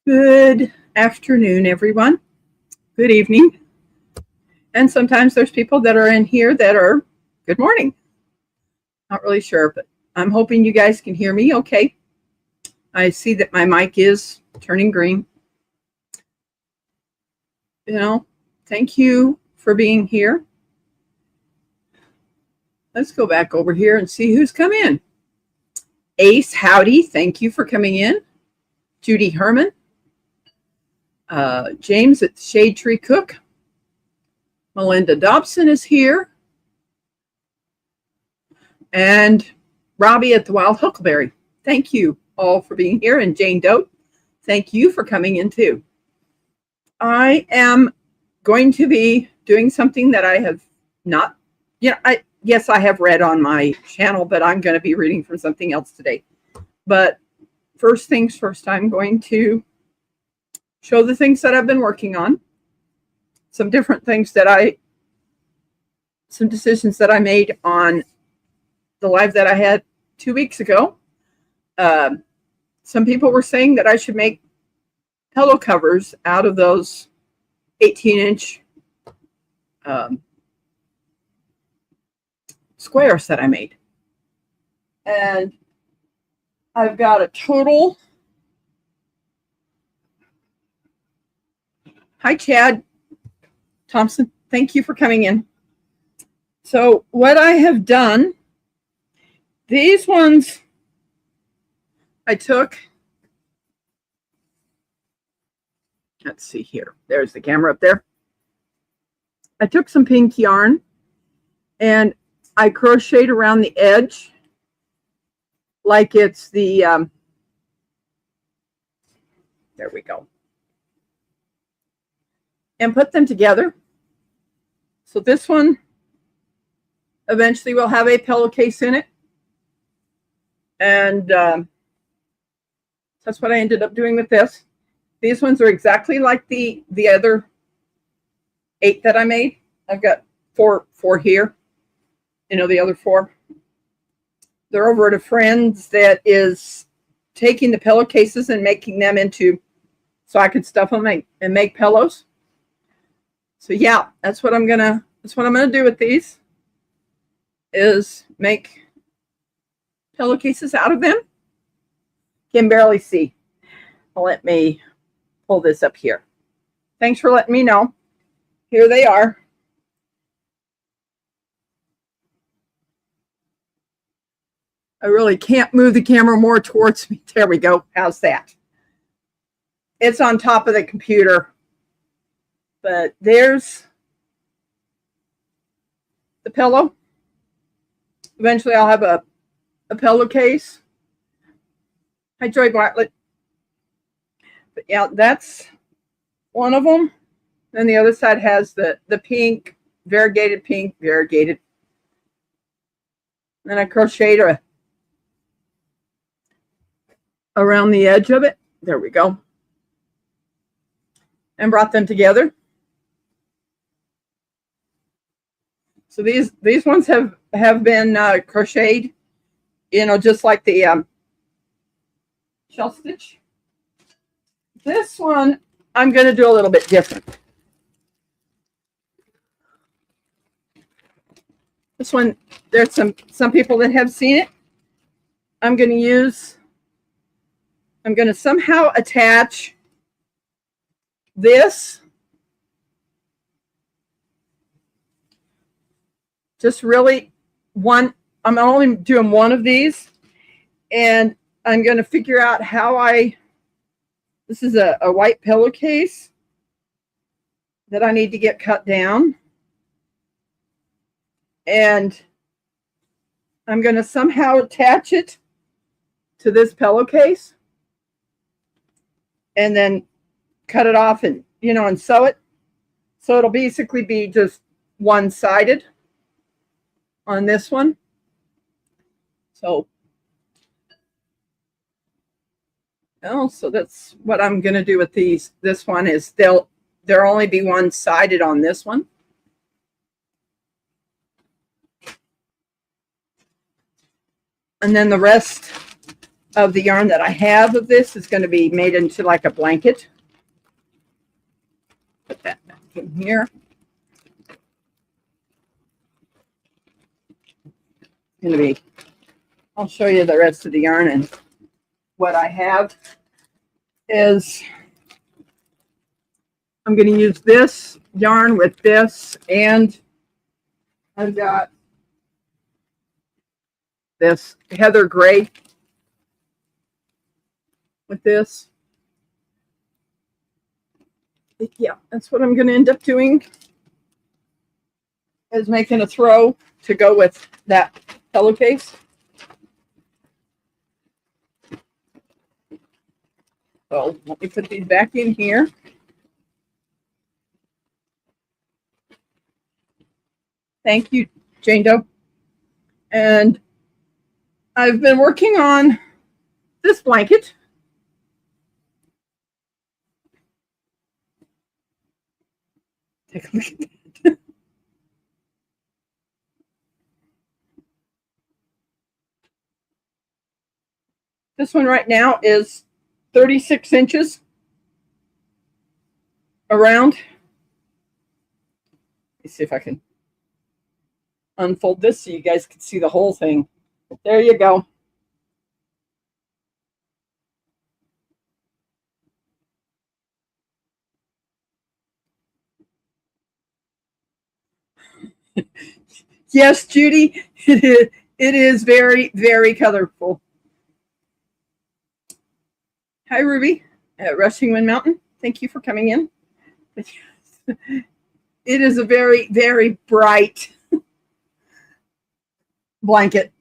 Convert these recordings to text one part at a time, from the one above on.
Good afternoon, everyone. Good evening. And sometimes there's people that are in here that are good morning. Not really sure, but I'm hoping you guys can hear me okay. I see that my mic is turning green. Thank you for being here. Let's go back over here and see who's come in. Ace, howdy. Thank you for coming in. Judy Herman. James at Shade Tree Cook. Melinda Dobson is here. And Robbie at the Wild Huckleberry. Thank you all for being here. And Jane Doe, thank you for coming in too. I am going to be doing something that I have not, yes, I have read on my channel, but I'm going to be reading from something else today. But first things first, I'm going to show the things that I've been working on. Some decisions that I made on the live that I had 2 weeks ago. Some people were saying that I should make pillow covers out of those 18-inch squares that I made. And I've got a total. Hi, Chad Thompson. Thank you for coming in. So what I have done, these ones I took, let's see here. There's the camera up there. I took some pink yarn and I crocheted around the edge like it's the, there we go. And put them together. So this one eventually will have a pillowcase in it. And that's what I ended up doing with this. These ones are exactly like the other 8 that I made. I've got four here. The other 4. They're over at a friend's that is taking the pillowcases and making them into, so I could stuff them and make pillows. So yeah, that's what I'm gonna do with these, is make pillowcases out of them. Can barely see. Let me pull this up here. Thanks for letting me know. Here they are. I really can't move the camera more towards me. There we go. How's that? It's on top of the computer. But there's the pillow. Eventually I'll have a pillowcase. Hi, Joy Bartlett. But yeah, that's one of them. Then the other side has the pink, variegated pink, variegated. Then I crocheted around the edge of it. There we go. And brought them together. So these ones have been crocheted, just like the shell stitch. This one I'm going to do a little bit different. This one, there's some people that have seen it. I'm going to somehow attach this. Just really one, I'm only doing one of these, and I'm going to figure out how this is a white pillowcase that I need to get cut down. And I'm going to somehow attach it to this pillowcase and then cut it off and, and sew it. So it'll basically be just one-sided on this one. So that's what I'm going to do with these. This one is there'll only be one-sided on this one. And then the rest of the yarn that I have of this is going to be made into like a blanket. Put that back in here. Going to be, I'll show you the rest of the yarn, and what I have is I'm going to use this yarn with this, and I've got this heather gray with this. Yeah, that's what I'm going to end up doing, is making a throw to go with that pillowcase. So let me put these back in here. Thank you, Jane Doe. And I've been working on this blanket. Take a look at that. This one right now is 36 inches around. Let me see if I can unfold this so you guys can see the whole thing. There you go. Yes, Judy, it is very, very colorful. Hi, Ruby at Rushing Wind Mountain. Thank you for coming in. It is a very, very bright blanket.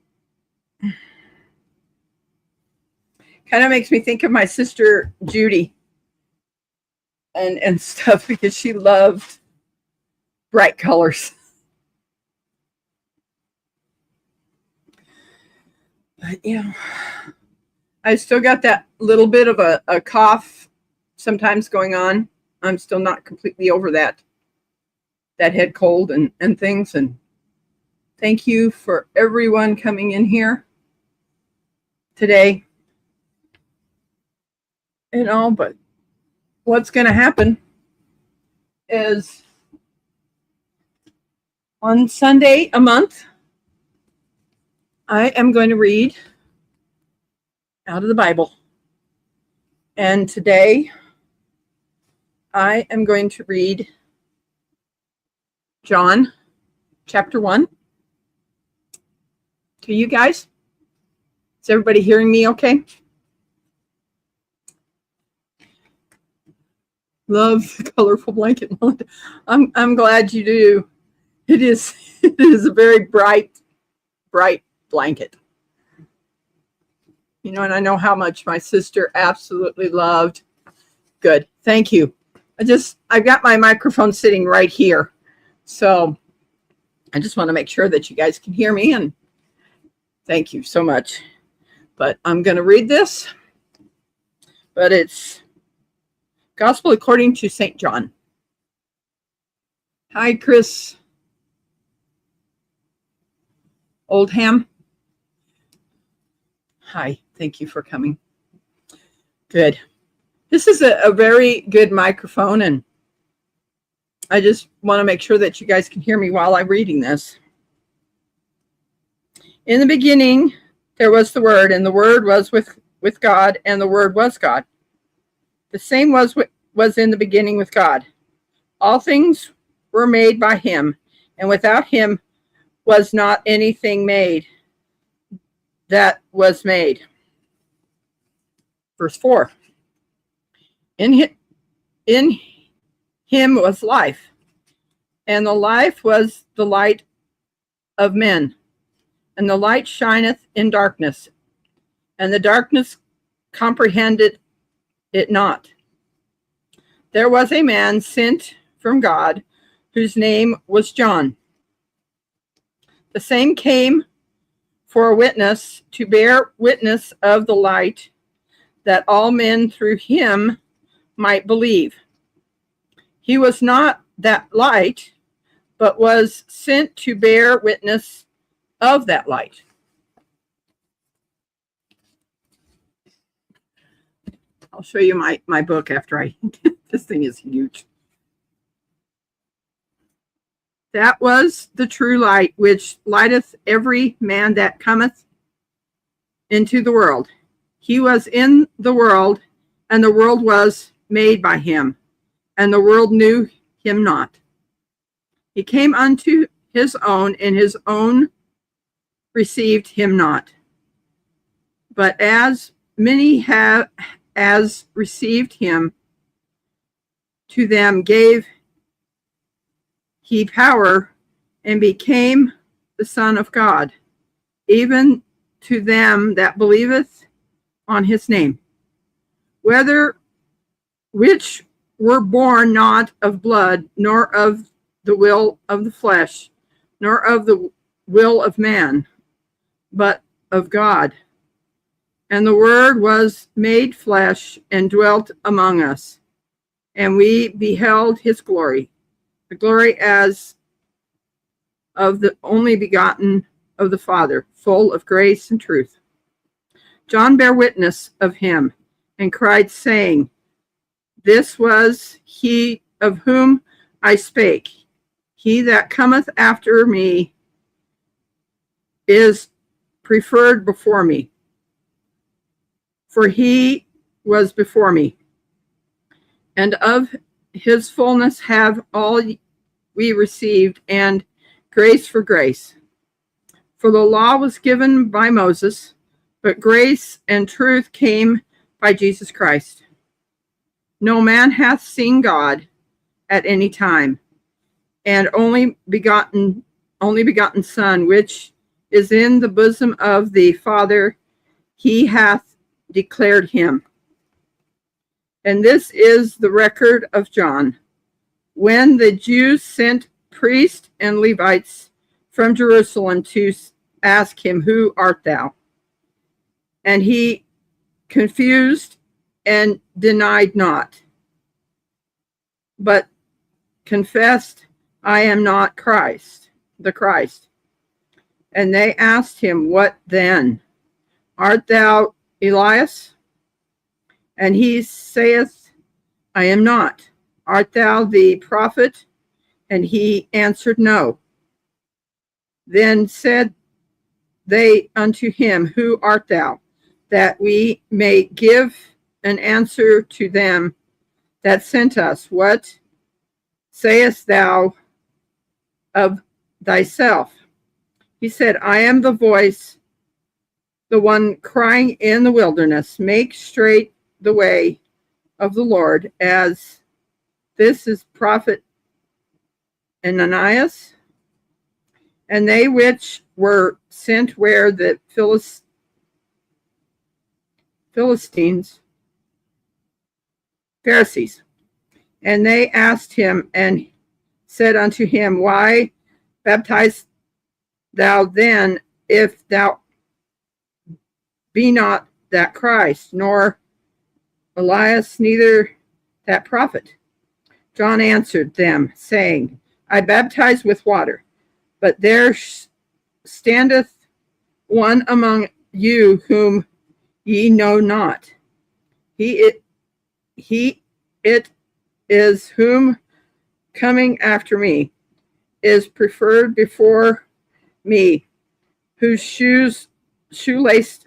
Kind of makes me think of my sister Judy and stuff, because she loved bright colors. But yeah, I still got that little bit of a cough sometimes going on. I'm still not completely over that head cold and things. And thank you for everyone coming in here today. You know, but what's going to happen is on Sunday a month, I am going to read out of the Bible. And today I am going to read John chapter 1 to you guys. Is everybody hearing me okay? Love the colorful blanket. I'm glad you do. It is a very bright blanket. You know, and I know how much my sister absolutely loved. Good. Thank you. I've got my microphone sitting right here. So I just want to make sure that you guys can hear me, and thank you so much. But I'm going to read this, but it's Gospel according to St. John. Hi, Chris Oldham. Hi, thank you for coming. Good. This is a very good microphone, and I just want to make sure that you guys can hear me while I'm reading this. In the beginning, there was the Word, and the Word was with God, and the Word was God. The same was in the beginning with God. All things were made by him, and without him was not anything made that was made. Verse 4. In him was life, and the life was the light of men. And the light shineth in darkness, and the darkness comprehended it not. There was a man sent from God, whose name was John. The same came for a witness, to bear witness of the light, that all men through him might believe. He was not that light, but was sent to bear witness of that light. I'll show you my book after I, this thing is huge. That was the true light, which lighteth every man that cometh into the world. He was in the world, and the world was made by him, and the world knew him not. He came unto his own, and his own received him not. But as many have as received him, to them gave he power, and became the Son of God, even to them that believeth on his name, whether which were born not of blood, nor of the will of the flesh, nor of the will of man, but of God. And the Word was made flesh and dwelt among us, and we beheld his glory, the glory as of the only begotten of the Father, full of grace and truth. John bare witness of him, and cried, saying, This was he of whom I spake. He that cometh after me is preferred before me, for he was before me. And of his fullness have all we received, and grace for grace. For the law was given by Moses, but grace and truth came by Jesus Christ. No man hath seen God at any time, and only begotten Son, which is in the bosom of the Father, he hath declared him. And this is the record of John. When the Jews sent priests and Levites from Jerusalem to ask him, Who art thou? And he confused and denied not, but confessed, I am not the Christ. And they asked him, What then? Art thou Elias? And he saith, I am not. Art thou the prophet? And he answered, No. Then said they unto him, Who art thou? That we may give an answer to them that sent us. What sayest thou of thyself? He said, I am the voice, the one crying in the wilderness, make straight the way of the Lord, as this is prophet Ananias. And they which were sent were the Philistines, Pharisees. And they asked him and said unto him, Why baptize thou then, if thou be not that Christ, nor Elias, neither that prophet? John answered them, saying, I baptize with water, but there standeth one among you whom ye know not. It is whom coming after me is preferred before me, whose shoelace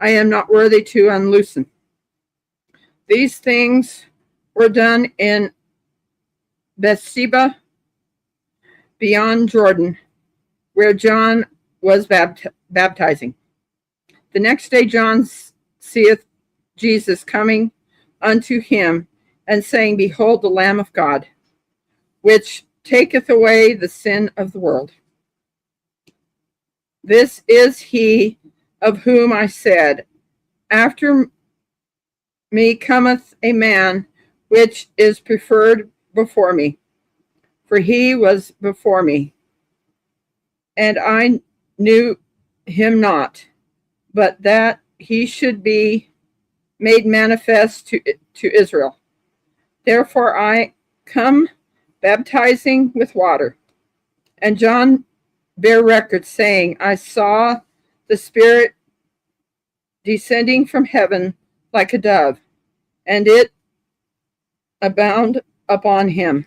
I am not worthy to unloosen. These things were done in Bethsaida beyond Jordan, where John was baptizing. The next day John seeth Jesus coming unto him, and saying, Behold the Lamb of God, which taketh away the sin of the world. This is he of whom I said, After me cometh a man which is preferred before me, for he was before me. And I knew him not, but that he should be made manifest to Israel. Therefore I come baptizing with water. And John bare record, saying, I saw the Spirit descending from heaven like a dove, and it abound upon him.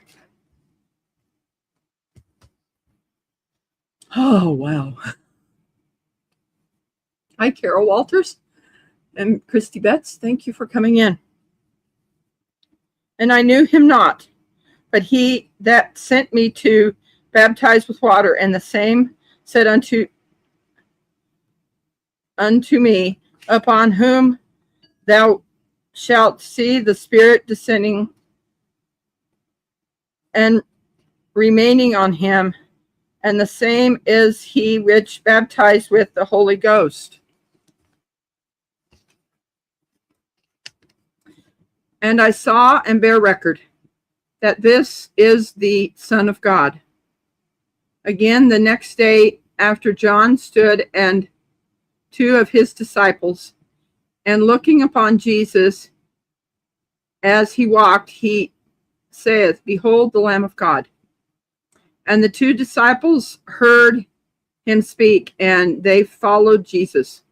Oh, wow. Hi, Carol Walters and Christy Betts. Thank you for coming in. And I knew him not, but he that sent me to baptize with water, and the same said unto me, upon whom thou shalt see the Spirit descending and remaining on him, and the same is he which baptized with the Holy Ghost. And I saw and bear record that this is the Son of God. Again, the next day after John stood and 2 of his disciples, and looking upon Jesus as he walked, he saith, Behold the Lamb of God. And the 2 disciples heard him speak, and they followed Jesus.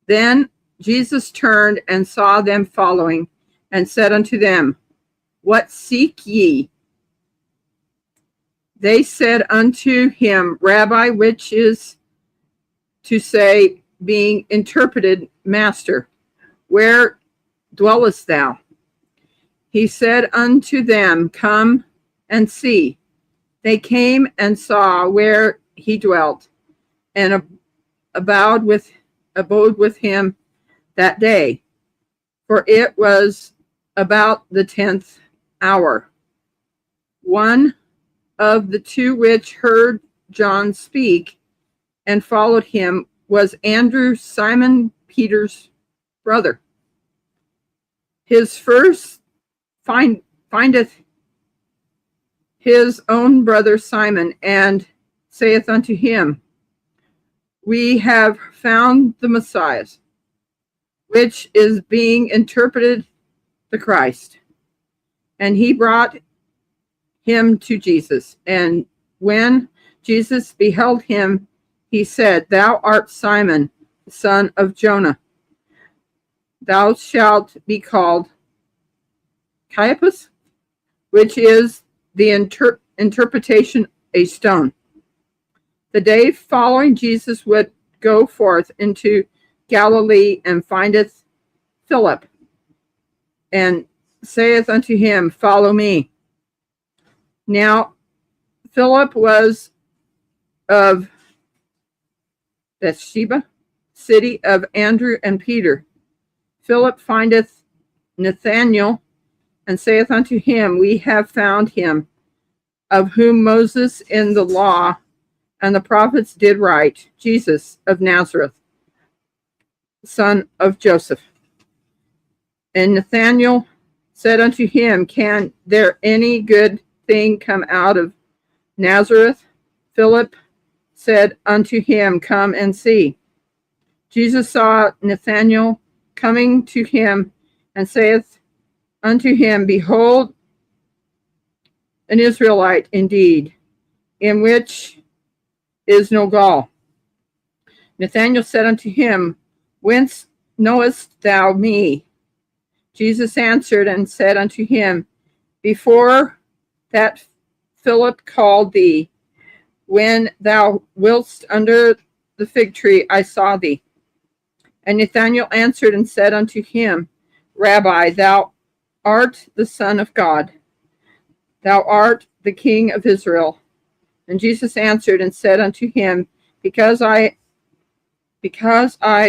Then Jesus turned and saw them following, and said unto them, What seek ye? They said unto him, Rabbi, which is to say, being interpreted, Master, where dwellest thou? He said unto them, Come and see. They came and saw where he dwelt, and abode with him that day. For it was about the 10th hour. One of the 2 which heard John speak and followed him was Andrew, Simon Peter's brother. His first findeth his own brother Simon, and saith unto him, We have found the Messiah, which is being interpreted the Christ. And he brought him to Jesus. And when Jesus beheld him, he said, Thou art Simon, son of Jonah. Thou shalt be called Caiaphas, which is the interpretation a stone. The day following, Jesus would go forth into Galilee, and findeth Philip, and saith unto him, Follow me. Now Philip was of Bethsaida, city of Andrew and Peter. Philip findeth Nathanael, and saith unto him, We have found him, of whom Moses in the law and the prophets did write, Jesus of Nazareth, son of Joseph. And Nathanael said unto him, Can there any good thing come out of Nazareth? Philip said unto him, Come and see. Jesus saw Nathanael coming to him, and saith unto him, Behold, an Israelite indeed, in which is no gall. Nathanael said unto him, Whence knowest thou me? Jesus answered and said unto him, Before that Philip called thee, when thou wast under the fig tree, I saw thee. And Nathanael answered and said unto him, Rabbi, thou art the Son of God. Thou art the King of Israel. And Jesus answered and said unto him, Because I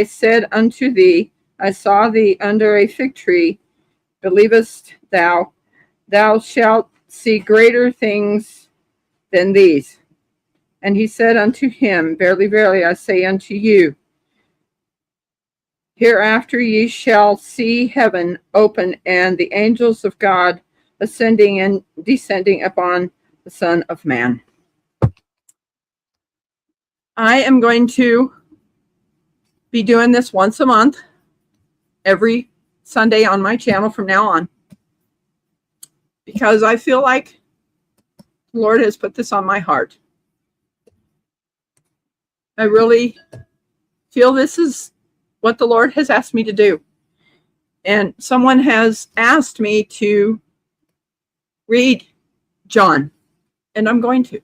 said unto thee, I saw thee under a fig tree, believest thou? Thou shalt see greater things than these. And he said unto him, Verily, verily, I say unto you, hereafter ye shall see heaven open, and the angels of God ascending and descending upon the Son of Man. I am going to be doing this once a month, every Sunday on my channel from now on, because I feel like the Lord has put this on my heart. I really feel this is what the Lord has asked me to do. And someone has asked me to read John, and I'm going to,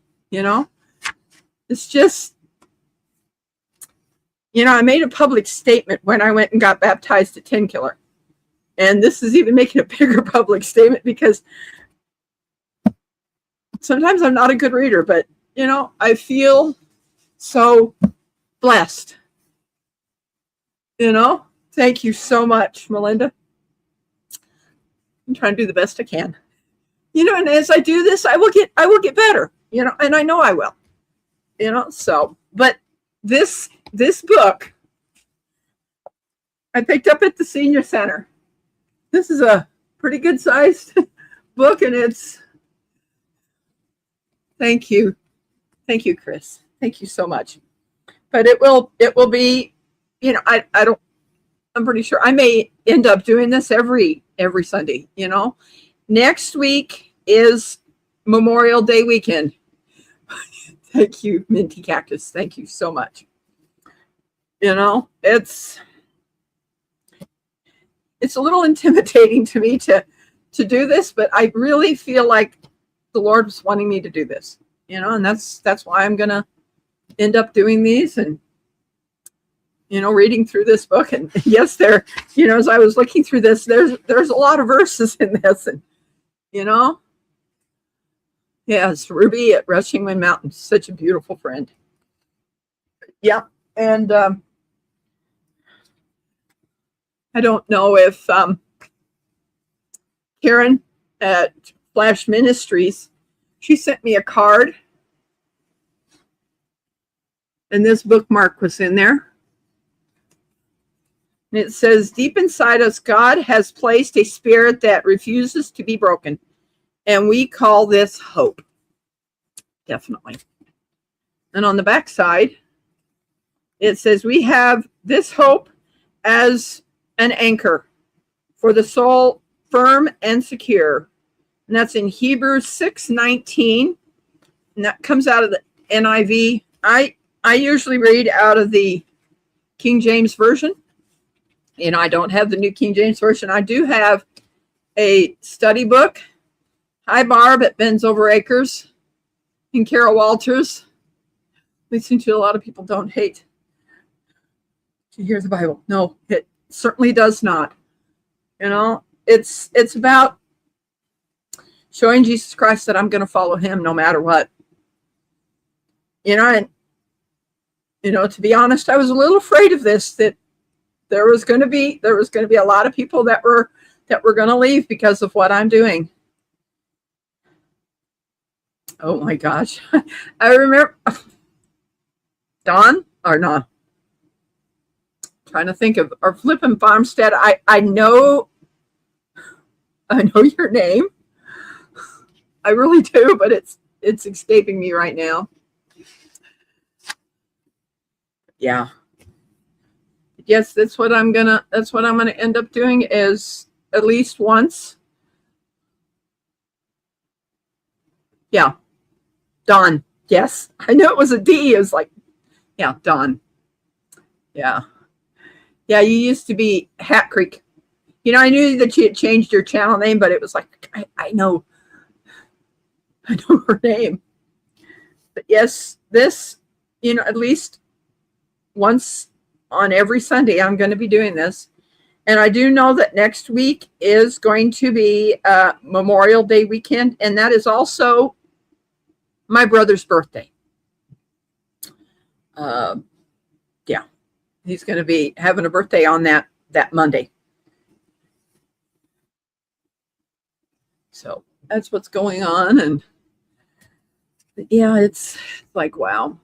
it's just, I made a public statement when I went and got baptized at Tenkiller. And this is even making a bigger public statement because sometimes I'm not a good reader, but, I feel so blessed. Thank you so much, Melinda. I'm trying to do the best I can. And as I do this, I will get better, and I know I will. So, but this book I picked up at the senior center. This is a pretty good sized book, and it's, thank you, Chris. Thank you so much. But it will be, I'm pretty sure I may end up doing this every Sunday. Next week is Memorial Day weekend. Thank you, Minty Cactus. Thank you so much. It's a little intimidating to me to do this, but I really feel like the Lord was wanting me to do this, and that's why I'm going to end up doing these and, reading through this book. And yes, as I was looking through this, there's a lot of verses in this, and, yes, Ruby at Rushing Wind Mountain, such a beautiful friend. Yeah. And, I don't know if Karen at Flash Ministries, she sent me a card, and this bookmark was in there. And it says, deep inside us, God has placed a spirit that refuses to be broken, and we call this hope. Definitely. And on the back side, it says, we have this hope as an anchor for the soul, firm and secure. And that's in Hebrews 6:19. And that comes out of the NIV. I usually read out of the King James Version. I don't have the New King James Version. I do have a study book. Hi, Barb at Ben's Over Acres and Carol Walters. Listening to a lot of people don't hate to hear the Bible. No, it certainly does not. It's about showing Jesus Christ that I'm going to follow him no matter what. And to be honest, I was a little afraid of this, that there was going to be a lot of people that were going to leave because of what I'm doing. Oh my gosh. I remember Don or no. Trying to think of, or Flippin' Farmstead. I know your name. I really do, but it's escaping me right now. Yeah. Yes, that's what I'm gonna end up doing, is at least once. Yeah. Don. Yes. I know it was a D. It was like, yeah, Don. Yeah. Yeah, you used to be Hat Creek. I knew that you had changed your channel name, but it was like, I know her name. But yes, this, at least once on every Sunday, I'm going to be doing this. And I do know that next week is going to be Memorial Day weekend, and that is also my brother's birthday. Yeah. He's going to be having a birthday on that Monday. So that's what's going on. And yeah, it's like, wow.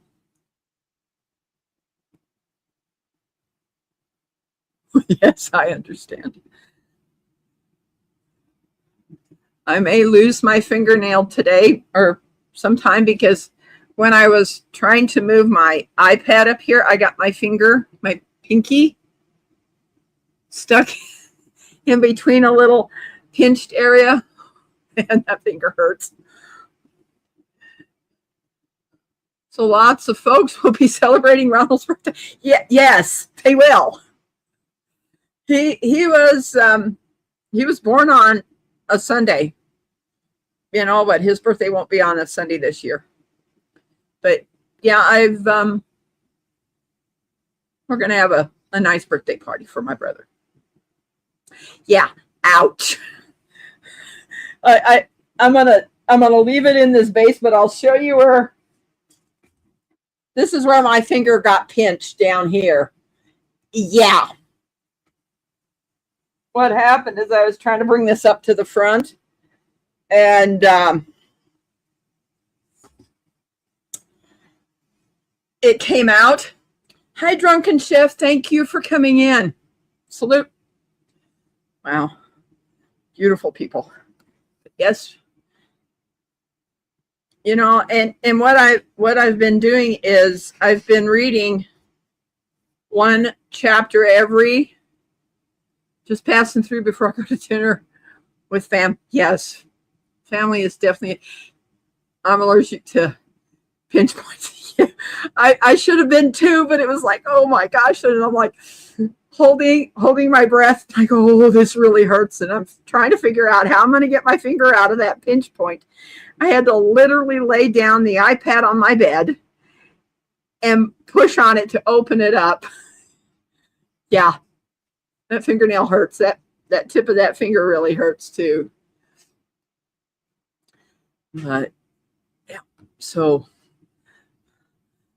Yes, I understand. I may lose my fingernail today or sometime, because when I was trying to move my iPad up here, I got my pinky stuck in between a little pinched area, and that finger hurts. So lots of folks will be celebrating Ronald's birthday. Yeah, yes, they will. he was born on a Sunday, but his birthday won't be on a Sunday this year. But yeah, we're gonna have a nice birthday party for my brother. Yeah, ouch. I'm gonna leave it in this base, but I'll show you where. This is where my finger got pinched down here. Yeah. What happened is I was trying to bring this up to the front, and it came out. Hi, Drunken Chef. Thank you for coming in. Salute. Wow. Beautiful people. Yes. And what I've been doing is I've been reading one chapter just passing through before I go to dinner with fam. Yes. Family is definitely, I'm allergic to pinch points. I should have been too, but it was like, oh my gosh. And I'm like holding my breath. I go, oh, this really hurts. And I'm trying to figure out how I'm going to get my finger out of that pinch point. I had to literally lay down the iPad on my bed and push on it to open it up. Yeah, that fingernail hurts. That tip of that finger really hurts too. But yeah, so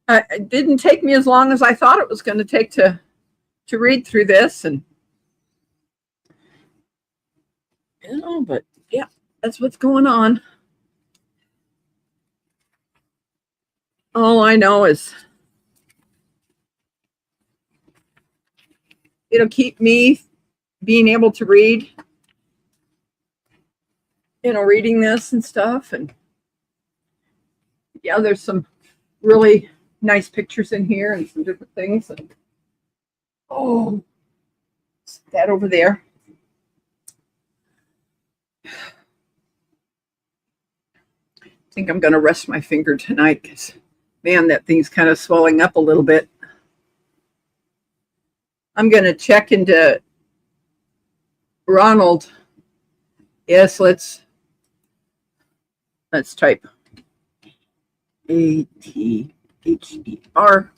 it didn't take me as long as I thought it was going to take to read through this, and but yeah, that's what's going on. All I know is it'll keep me being able to read, reading this and stuff. And yeah, there's some really nice pictures in here and some different things. And oh, that over there. I think I'm going to rest my finger tonight because, man, that thing's kind of swelling up a little bit. I'm going to check into Ronald. Yes, let's type ATHER65.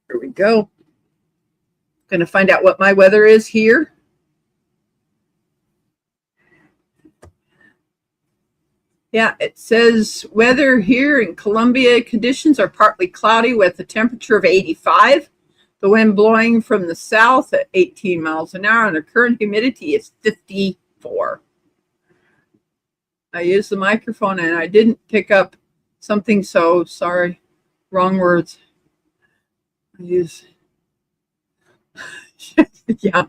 Here we go. Going to find out what my weather is here. Yeah, it says weather here in Columbia, conditions are partly cloudy with a temperature of 85. The wind blowing from the south at 18 miles an hour, and the current humidity is 54. I used the microphone and I didn't pick up something, so sorry. Wrong words. I use. Yeah.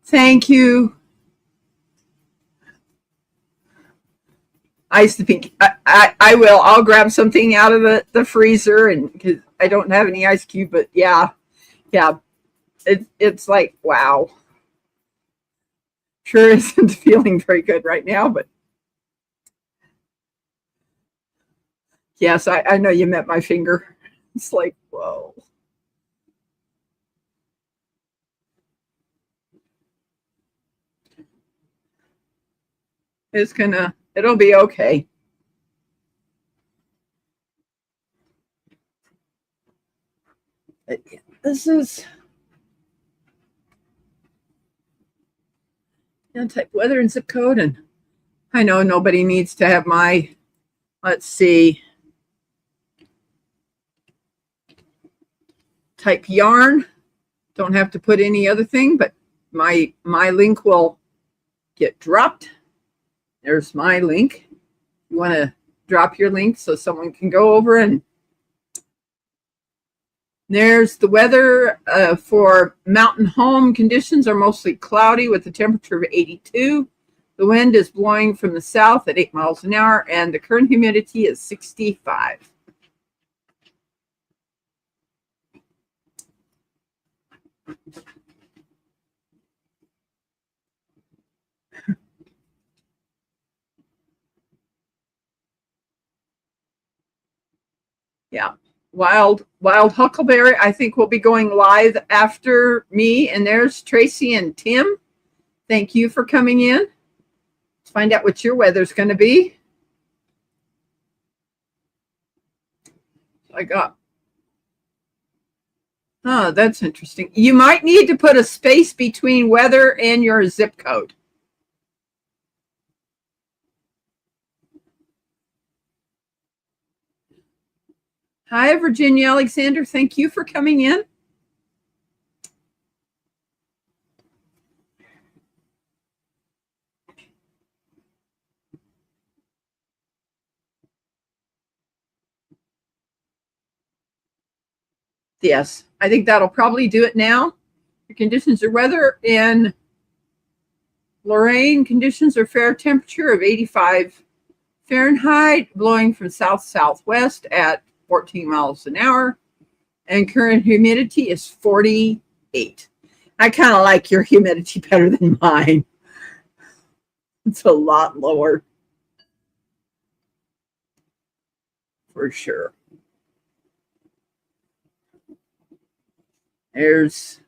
Thank you. Ice the pink. I will. I'll grab something out of the freezer, and because I don't have any ice cube, but yeah. It's like, wow. Sure isn't feeling very good right now, but yes, I know you met my finger. It's like, whoa. It'll be okay. This is type weather and zip code, and I know nobody needs to have my, let's see, type yarn. Don't have to put any other thing, but my link will get dropped. There's my link. You want to drop your link so someone can go over, and there's the weather for Mountain Home. Conditions are mostly cloudy with a temperature of 82. The wind is blowing from the south at 8 miles an hour, and the current humidity is 65. Yeah. Wild Huckleberry, I think will be going live after me. And there's Tracy and Tim. Thank you for coming in. Let's find out what your weather's going to be. I got, oh, that's interesting. You might need to put a space between weather and your zip code. Hi, Virginia Alexander. Thank you for coming in. Yes, I think that'll probably do it now. The conditions are weather in Lorain. Conditions are fair temperature of 85 Fahrenheit, blowing from south-southwest at 14 miles an hour. And current humidity is 48. I kind of like your humidity better than mine. It's a lot lower. For sure. There's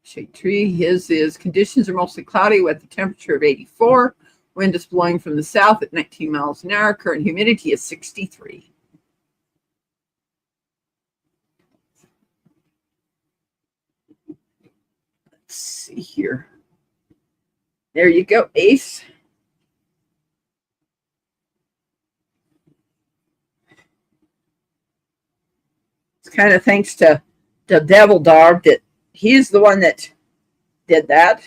shade tree. His is conditions are mostly cloudy with a temperature of 84. Wind is blowing from the south at 19 miles an hour. Current humidity is 63. Let's see here. There you go, Ace. It's kind of thanks to the devil dog that he's the one that did that.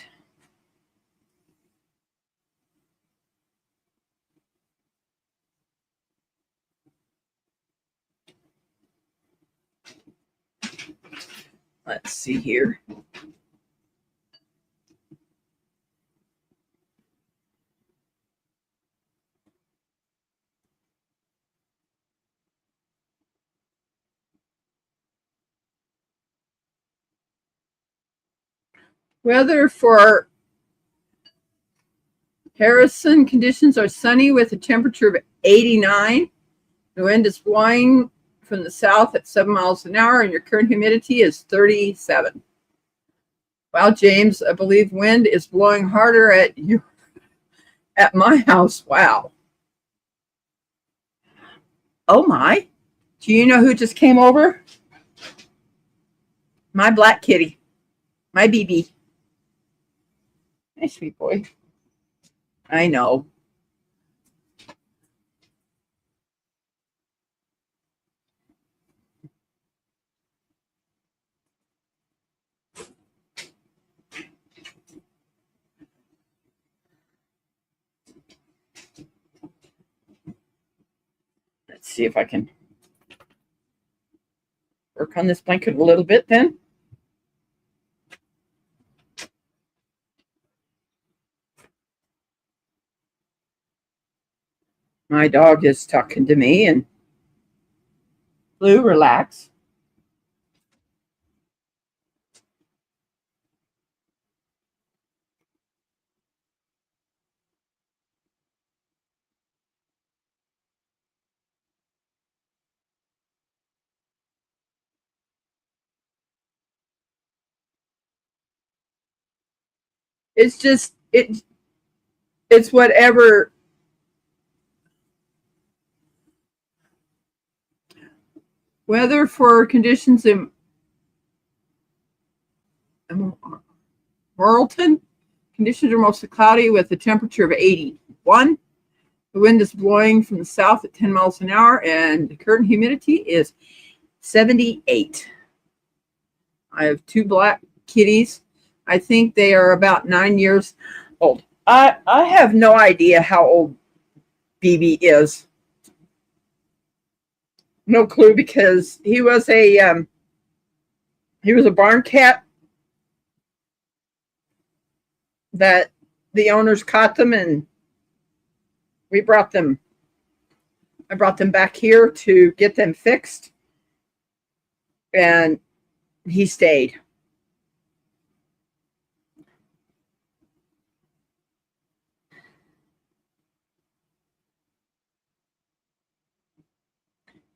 Let's see here. Weather for Harrison, conditions are sunny with a temperature of 89. The wind is blowing from the south at 7 miles an hour, and your current humidity is 37. Wow, James, I believe wind is blowing harder at my house. Wow. Oh my. Do you know who just came over? My black kitty. My BB. Nice sweet boy. I know. Let's see if I can work on this blanket a little bit then. My dog is talking to me, and Blue, relax. It's just it's whatever. Weather for conditions in Morrilton. Conditions are mostly cloudy with a temperature of 81. The wind is blowing from the south at 10 miles an hour, and the current humidity is 78. I have two black kitties. I think they are about 9 years old. I have no idea how old BB is. No clue, because he was a barn cat that the owners caught them, and we brought them. I brought them back here to get them fixed, and he stayed.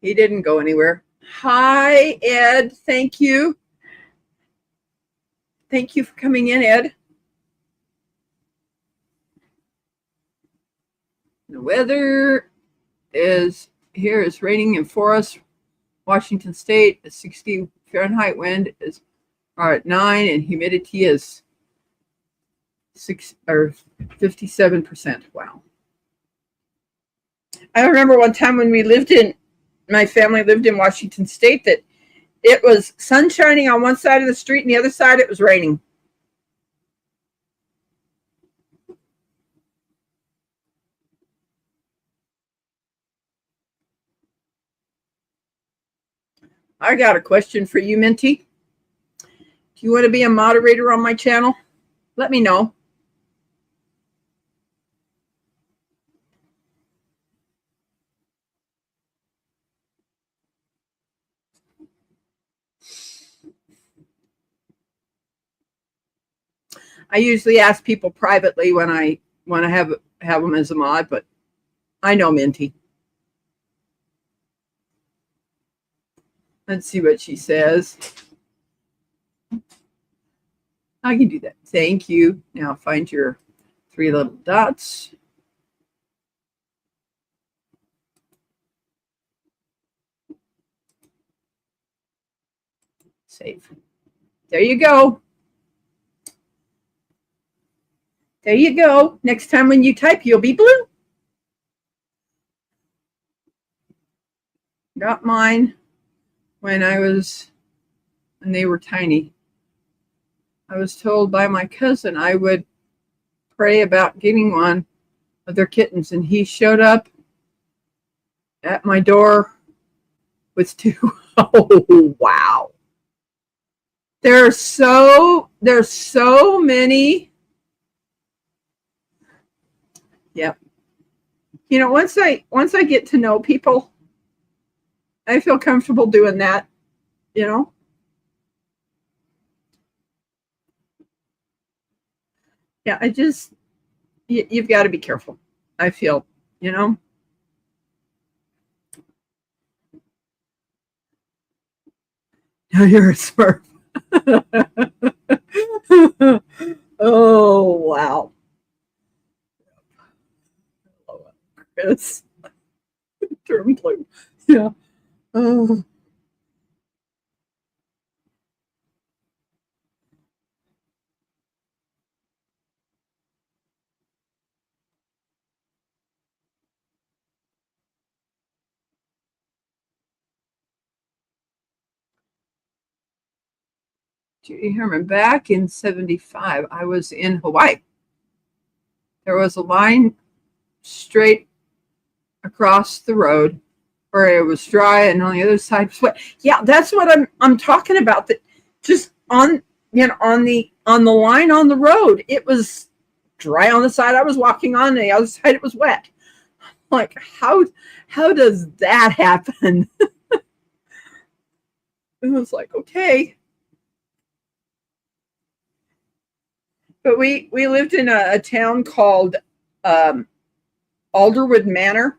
He didn't go anywhere. Hi, Ed. Thank you. Thank you for coming in, Ed. The weather is here is raining in Forest, Washington State. A 60 Fahrenheit wind is at 9, and humidity is 57%. Wow. I remember one time when my family lived in Washington State, that it was sun shining on one side of the street and the other side it was raining. I got a question for you, Minty. Do you want to be a moderator on my channel? Let me know. I usually ask people privately when I want to have them as a mod, but I know Minty. Let's see what she says. I can do that. Thank you. Now find your 3 little dots. Save. There you go. There you go. Next time when you type, you'll be blue. Got mine when they were tiny. I was told by my cousin I would pray about getting one of their kittens, and he showed up at my door with 2. Oh, wow. There's so many. Yep. You know, once I get to know people, I feel comfortable doing that, you know. Yeah, you've got to be careful. I feel, you know. You're a Smurf. Oh, wow. Chris. Turn blue. Yeah. Oh. Judy Herman, back in 75, I was in Hawaii. There was a line straight across the road where it was dry and on the other side was wet. Yeah, that's what I'm talking about. That just on the line on the road, it was dry on the side I was walking on, and the other side it was wet. Like, how does that happen? It was like, okay. But we lived in a town called Alderwood Manor,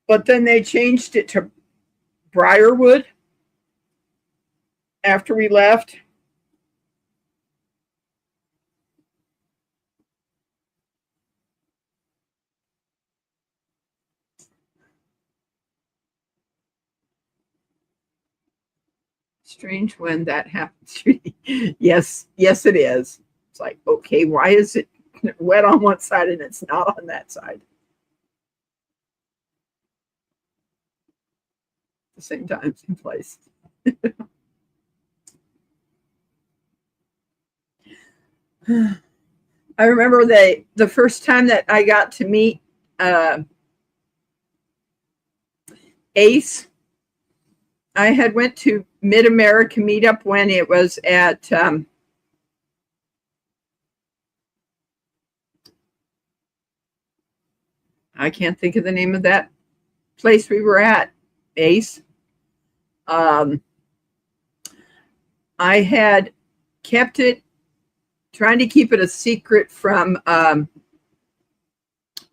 but then they changed it to Briarwood after we left. Strange when that happens. Yes, it is. It's like, okay, why is it wet on one side and it's not on that side? At the same time, same place. I remember the first time that I got to meet Ace. I had went to Mid-America Meetup when it was at I can't think of the name of that place we were at, Ace. I had kept it, trying to keep it a secret from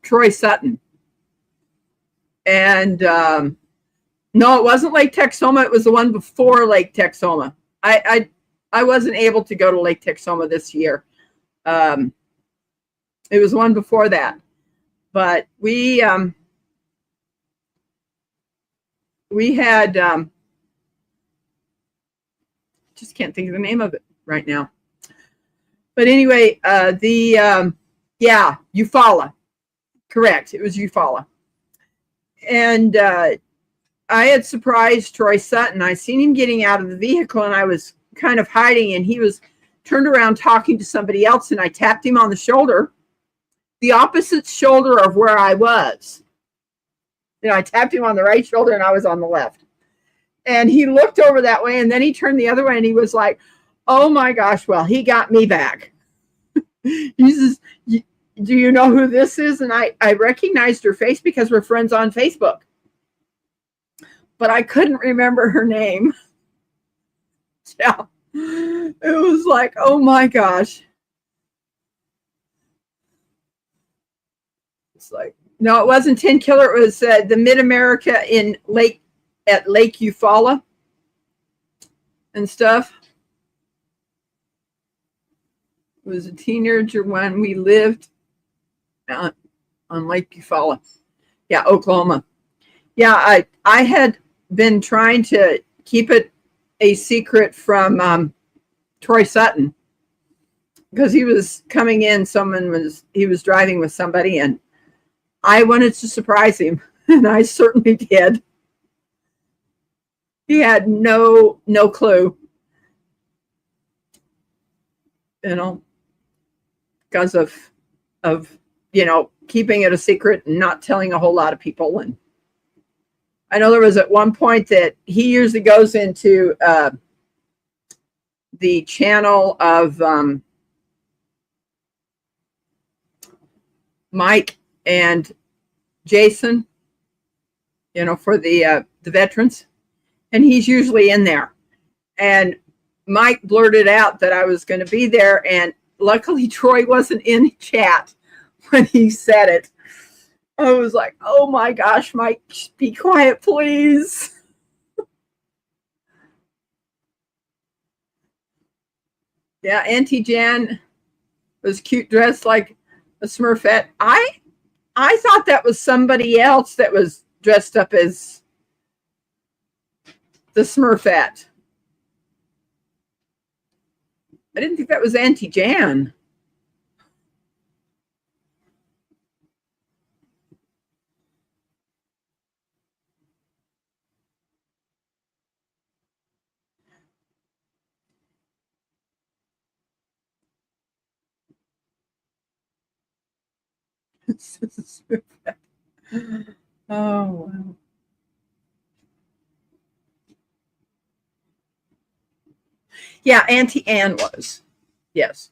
Troy Sutton. And no, it wasn't Lake Texoma. It was the one before Lake Texoma. I wasn't able to go to Lake Texoma this year. It was one before that. But we had just can't think of the name of it right now. But anyway, Eufaula. Correct. It was Eufaula. And I had surprised Troy Sutton. I seen him getting out of the vehicle, and I was kind of hiding, and he was turned around talking to somebody else, and I tapped him on the shoulder, the opposite shoulder of where I was. I tapped him on the right shoulder, and I was on the left. And he looked over that way, and then he turned the other way, and he was like, oh my gosh, well, he got me back. He says, do you know who this is? And I recognized her face because we're friends on Facebook. But I couldn't remember her name. Yeah. It was like, oh my gosh. It's like, no, it wasn't Tin Killer. It was the Mid-America at Lake Eufaula and stuff. It was a teenager when we lived on Lake Eufaula. Yeah, Oklahoma. Yeah, I had been trying to keep it a secret from Troy Sutton because he was coming in. He was driving with somebody, and I wanted to surprise him, and I certainly did. He had no clue, because of keeping it a secret and not telling a whole lot of people. And I know there was at one point that he usually goes into the channel of Mike and Jason, for the veterans, and he's usually in there. And Mike blurted out that I was going to be there, and luckily Troy wasn't in chat when he said it. I was like, oh my gosh, Mike, be quiet, please. Yeah, Auntie Jan was cute, dressed like a Smurfette. I thought that was somebody else that was dressed up as the Smurfette. I didn't think that was Auntie Jan. Oh, wow. Yeah, Auntie Anne was. Yes.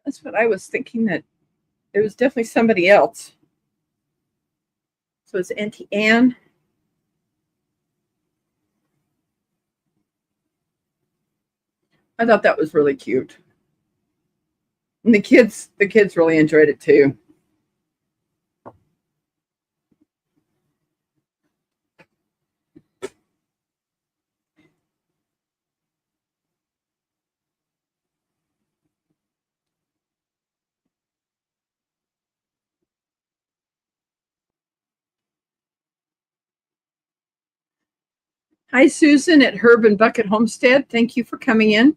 That's what I was thinking, that it was definitely somebody else. So it's Auntie Anne. I thought that was really cute. And the kids really enjoyed it too. Hi, Susan at Herb and Bucket Homestead. Thank you for coming in.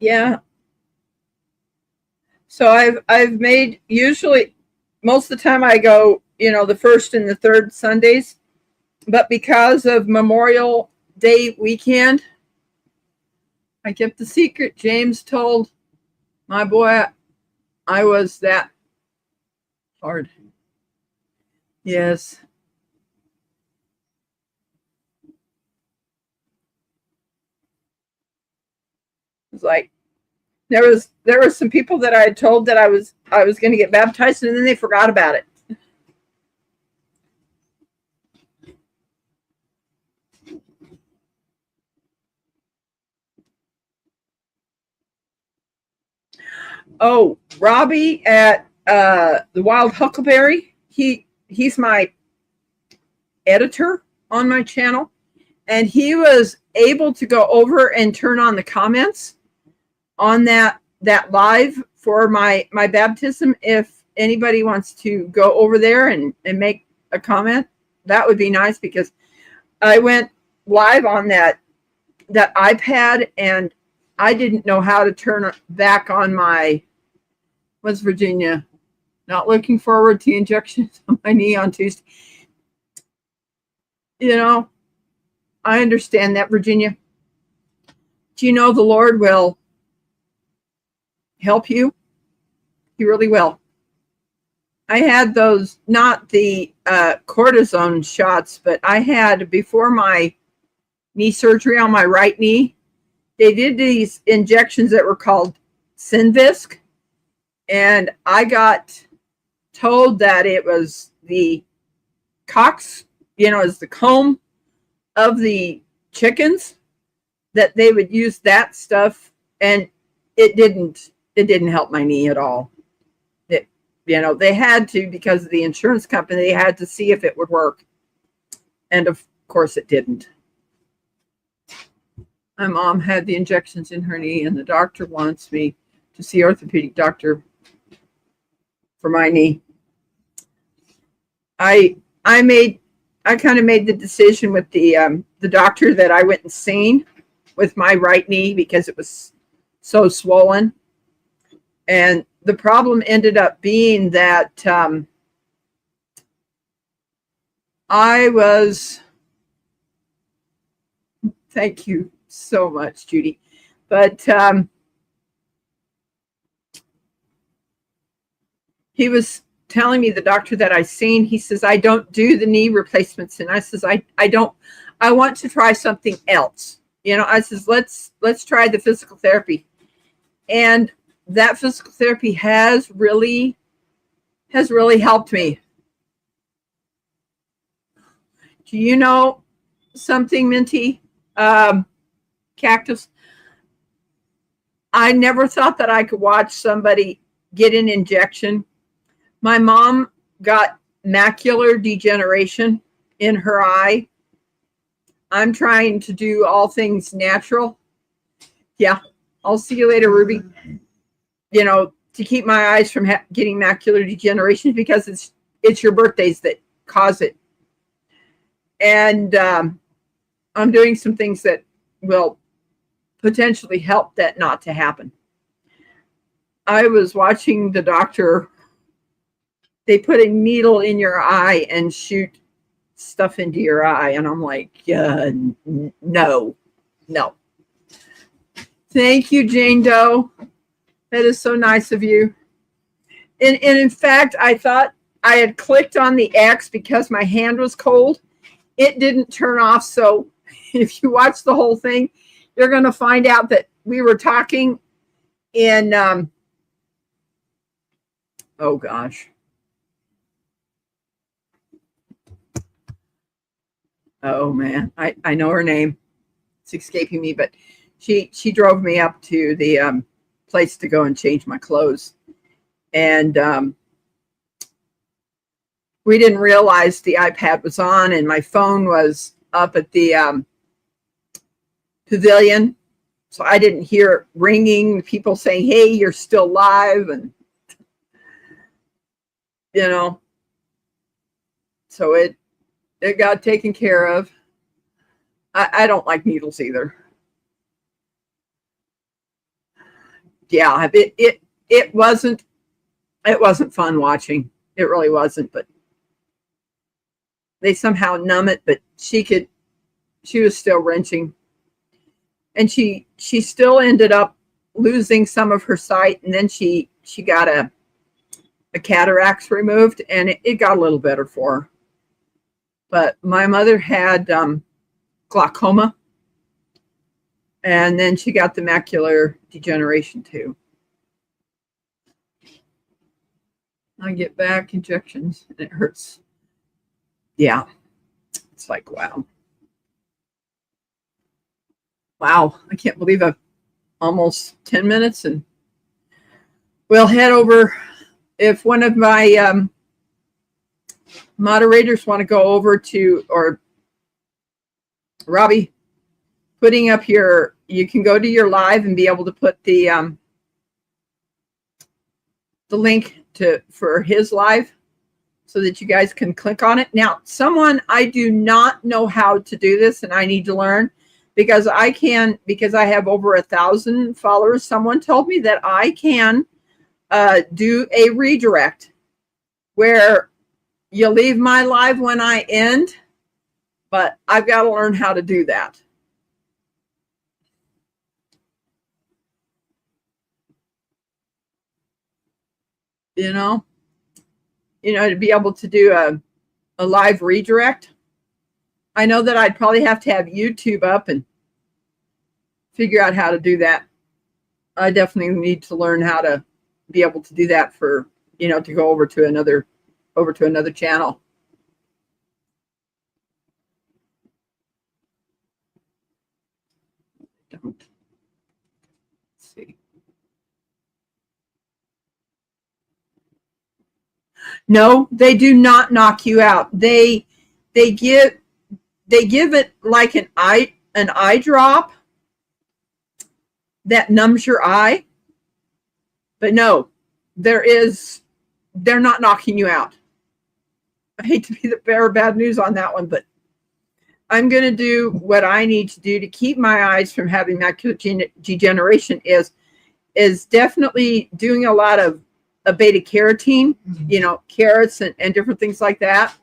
Yeah. So I've made, usually most of the time I go, the first and the third Sundays, but because of Memorial Day weekend, I kept the secret. James told my boy I was that hard. Yes. It's like there was some people that I had told that I was going to get baptized, and then they forgot about it. Oh, Robbie at the Wild Huckleberry. He's my editor on my channel, and he was able to go over and turn on the comments on that live for my baptism. If anybody wants to go over there and make a comment, that would be nice, because I went live on that iPad, and I didn't know how to turn back on my West Virginia. Not looking forward to injections on my knee on Tuesday. You know, I understand that, Virginia. Do you know the Lord will help you? He really will. I had those, not the cortisone shots, but I had, before my knee surgery on my right knee, they did these injections that were called Synvisc, and I got told that it was the cox, is the comb of the chickens, that they would use that stuff, and it didn't help my knee at all. They had to, because of the insurance company, they had to see if it would work, and of course it didn't. My mom had the injections in her knee, and the doctor wants me to see orthopedic doctor for my knee. I kind of made the decision with the doctor that I went and seen with my right knee, because it was so swollen. And the problem ended up being that thank you so much, Judy. But he was telling me, the doctor that I seen, he says, I don't do the knee replacements. And I says, I want to try something else. I says, let's try the physical therapy. And that physical therapy has really helped me. Do you know something, Minty? Cactus. I never thought that I could watch somebody get an injection. My mom got macular degeneration in her eye. I'm trying to do all things natural. Yeah, I'll see you later, Ruby. To keep my eyes from getting macular degeneration, because it's your birthdays that cause it. And I'm doing some things that will potentially help that not to happen. I was watching the doctor. They put a needle in your eye and shoot stuff into your eye. And I'm like, no. Thank you, Jane Doe. That is so nice of you. And in fact, I thought I had clicked on the X because my hand was cold. It didn't turn off. So if you watch the whole thing, you're going to find out that we were talking in, oh gosh. Oh man, I know her name. It's escaping me, but she drove me up to the place to go and change my clothes. And we didn't realize the iPad was on, and my phone was up at the pavilion. So I didn't hear it ringing, people saying, hey, you're still live. And, so it got taken care of. I don't like needles either. Yeah, it wasn't fun watching. It really wasn't, but they somehow numb it, but she was still wrenching. And she still ended up losing some of her sight, and then she got a cataracts removed, and it got a little better for her. But my mother had glaucoma, And then she got the macular degeneration too. I get back injections and it hurts. Yeah. It's like, wow. Wow. I can't believe I've almost 10 minutes, and we'll head over. If one of my moderators want to go over to, or Robbie, putting up your, you can go to your live and be able to put the link for his live so that you guys can click on it. Now, I do not know how to do this, and I need to learn, because I have over 1,000 followers. Someone told me that I can do a redirect where you leave my live when I end, but I've got to learn how to do that. You know, to be able to do a live redirect. I know that I'd probably have to have YouTube up and figure out how to do that. I definitely need to learn how to be able to do that for, to go over to another channel. Let's see. No, they do not knock you out. They give it like an eye drop that numbs your eye. But no, they're not knocking you out. I hate to be the bearer of bad news on that one, but I'm going to do what I need to do to keep my eyes from having macular degeneration is definitely doing a lot of beta carotene, carrots and different things like that.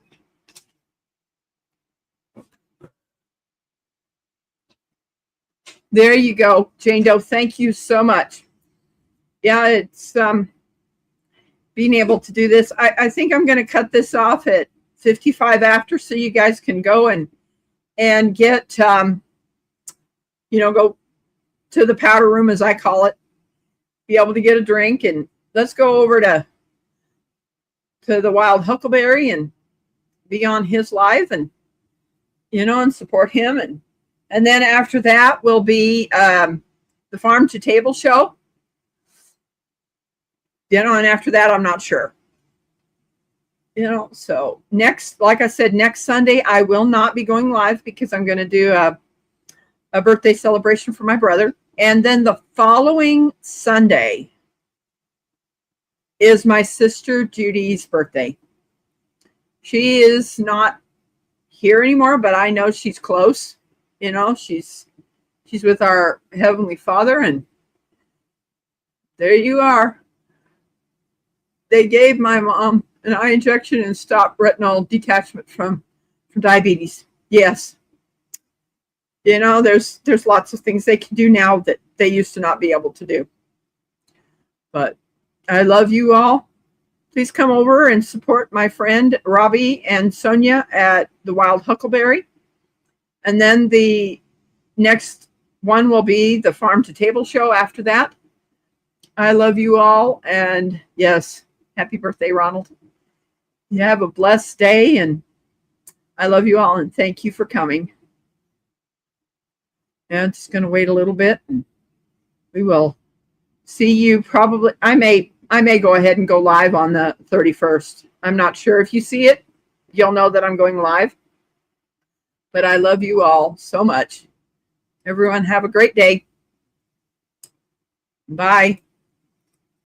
There you go, Jane Doe. Thank you so much. Yeah, it's being able to do this. I think I'm going to cut this off at 55 after, so you guys can go and get go to the powder room, as I call it, be able to get a drink, and let's go over to the Wild Huckleberry and be on his live, and and support him, and then after that will be the Farm to Table show. And after that, I'm not sure. So like I said, next Sunday, I will not be going live because I'm going to do a birthday celebration for my brother. And then the following Sunday is my sister Judy's birthday. She is not here anymore, but I know she's close. She's with our Heavenly Father, and there you are. They gave my mom an eye injection and stopped retinal detachment from diabetes. Yes. There's lots of things they can do now that they used to not be able to do. But I love you all. Please come over and support my friend Robbie and Sonia at the Wild Huckleberry. And then the next one will be the Farm to Table show after that. I love you all. And yes, happy birthday, Ronald. You have a blessed day, and I love you all, and thank you for coming. And I'm just going to wait a little bit, and we will see you probably. I may go ahead and go live on the 31st. I'm not sure. If you see it, you'll know that I'm going live. But I love you all so much. Everyone have a great day. Bye.